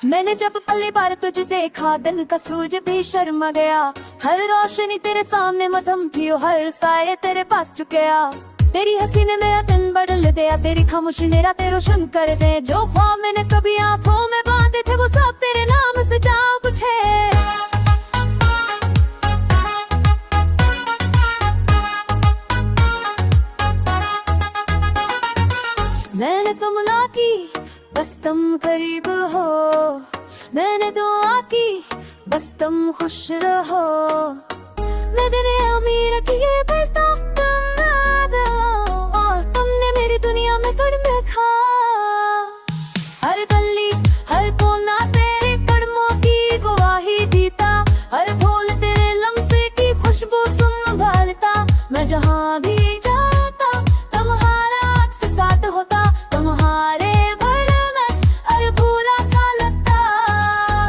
मैंने जब पहली बार तुझे देखा दिन का सूरज भी शर्मा गया। हर रोशनी तेरे सामने मधम थी, हर साए तेरे पास झुकया। तेरी हंसी ने मेरा दिन बदल दिया, तेरी खामोशी मेरा ते रोशन कर दे। जो ख्वाब मैंने कभी आंखों में बांधे थे वो सब तेरे नाम से जाग उठे। मैंने तो मुला की बस तुम करीब हो, मैंने दुआ की बस तुम खुश रहो। मैं तेरे अमीर किए बढ़ता तुम याद हो, और तुमने मेरी दुनिया में कदम रखा। हर गली हर कोना तेरे कदमों की गवाही देता, हर फूल तेरे लम्से की खुशबू संभालता। मैं जहाँ भी जाता तुम्हारा अक्स साथ होता, तुम्हारे भर में हर पूरा सा लगता।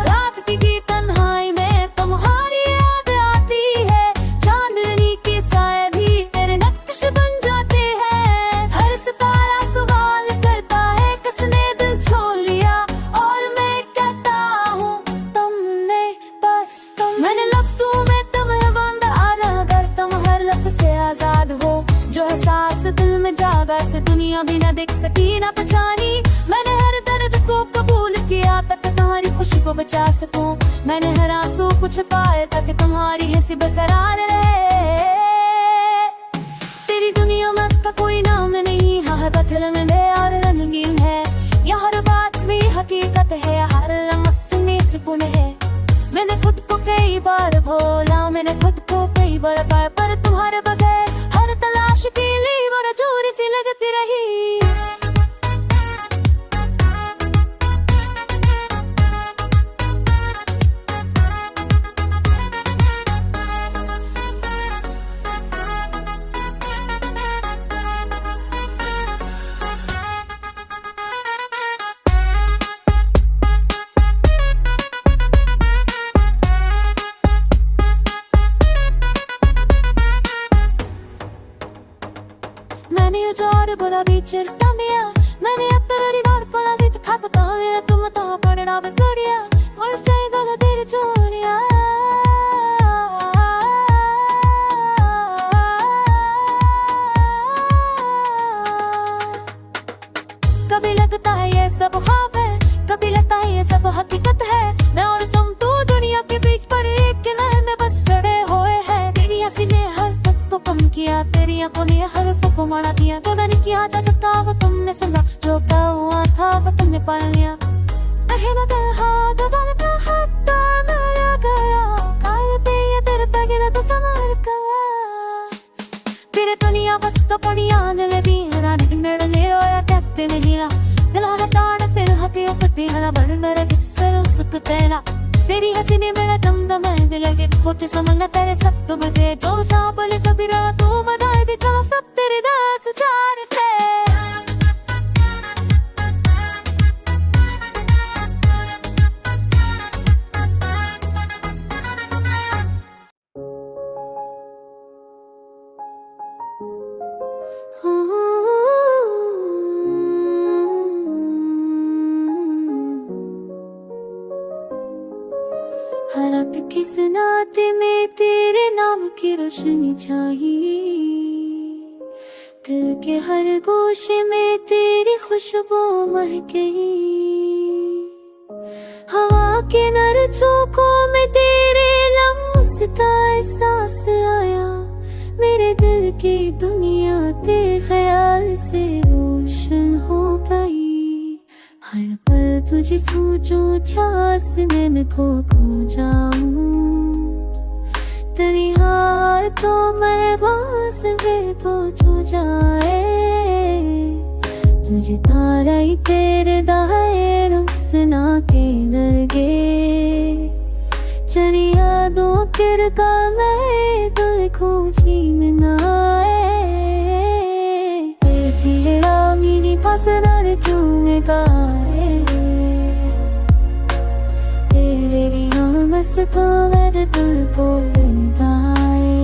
रात की तन्हाई में तुम्हारी याद आती है, चांदनी के साए भी तेरे नक्श बन जाते हैं। हर सितारा सवाल करता है किसने दिल छोड़ लिया, और मैं कहता हूँ तुमने बस तुम। मैंने लफ्ज़ों में तुम्हें बांधा अगर तुम हर लफ्ज़ से आजाद हो। जो एहसास दिल में जागा से दुनिया भी न देख सकी न पहचानी। मैंने हर दर्द को कबूल किया ताकि तुम्हारी खुशी को बचा सकूं। मैंने हर आंसू को छुपाए ताकि तुम्हारी हंसी बरकरार रहे। तेरी दुनिया में का कोई नाम नहीं, हर पत्थर में और रंगीन है। यह हर बात में हकीकत है, हर लम्स में सुकून है। मैंने खुद को कई बार भूला, मैंने खुद को कई बार पाया, पर तुम्हारे बगैर हर तलाश के लिए वो चोरी सी लगती रही। मैंने उजाड़ बोला बीचरता मिया, मैंने अतरड़ी बार पला दी तो खाता मेरा तुम तो पड़ना बकड़िया, और इस चाय गला तेरे चोरिया। कभी लगता है ये सब ख्वाब है, कभी लगता है ये सब हकीकत है। मैं और तुम तो दुनिया के बीच पर एक किनारे में बस चढ़े हुए हैं। तेरी हंसी ने हर तक को कम किया, तेरी आंखों ने हर को मारा दिया। जो नहीं किया जा सकता वो तुमने सुना, जो क्या हुआ था वो तुमने पाल लिया। तेरे दुनिया वक्त पड़ी आने लगी, रानी नड़ले और कहते नहीं ला दिलाना ताड़ तेरे हथे पति हला बड़ मेरे किस्सर सुख तेरा। तेरी हंसी ने मेरा दम दम दिल लगे खोचे समझना तेरे सब तुम दे। जो साबल कभी रात तू मदाई दिखा सब तेरे दास चार थे। हालात किस नाते में तेरे नाम की रोशनी छाई, दिल के हर गोशे में तेरी खुशबू महके। हवा के नर झोंकों में तेरे लम्स का एहसास आया। मेरे दिल की दुनिया तेरे ख्याल से रोशन हो गई। हर पल तुझे सोचूं ध्यास में मैं खो जाऊं। तेरी हार तो मैं बस फिर पहुंच जाए। तुझे तारा ही तेरे दाए रुखसना के दरगे। चली यादों किरका मैं दिल खोजी में ना फसदर क्यों में गाए। तेरी हमस तो मेरे दिल को लगाए।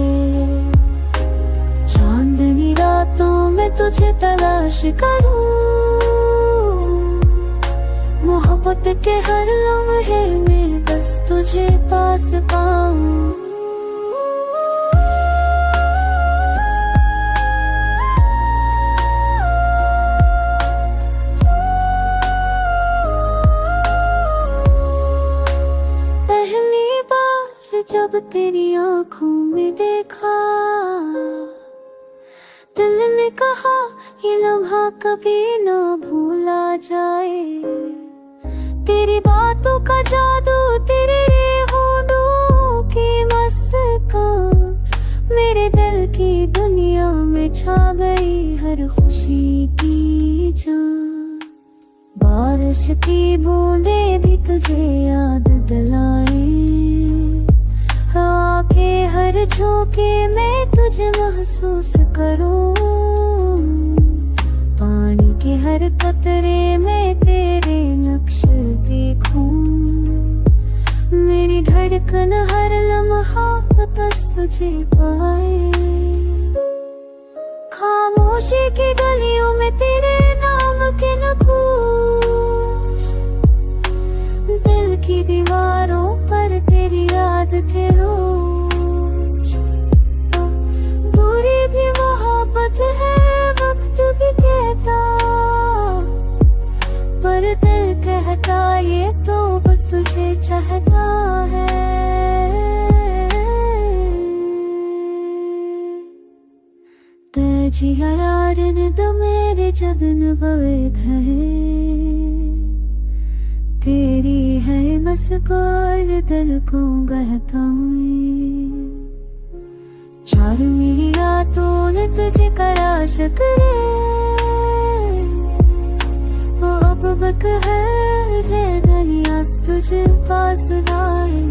चांदनी रातों में तुझे तलाश करूं। मोहब्बत मोहब्बत के हर लम्हे में बस तुझे पास पाऊं। पहली बार जब तेरी आंखों में देखा, दिल ने कहा ये लम्हा कभी ना भूला जाए। तेरी बातों का जादू, तेरे होठों की मुस्कान, मेरे दिल की दुनिया में छा गई हर खुशी की जान। बारिश की बूंदें भी तुझे याद दिलाए, हवा के हर झोंके में तुझे महसूस करूं। पानी के हर कतरे में तेरे नक्श देखूं। मेरी धड़कन हर लम्हा बस तुझे पाए। खामोशी की गलियों में तेरे नाम के नक्श, दिल की दीवारों पर तेरी याद के रोज। दूरी भी मोहब्बत है, वक्त भी कहता, पर दिल कहता ये तो बस तुझे चाहता है। तजिया यार ने तो मेरे जदन बवेद है, तेरी है बस कोई दिल को कहता हूँ। चार मेरी रातों ने तुझे करा शकरे, वो अब बक है जे दरिया तुझे पास लाए।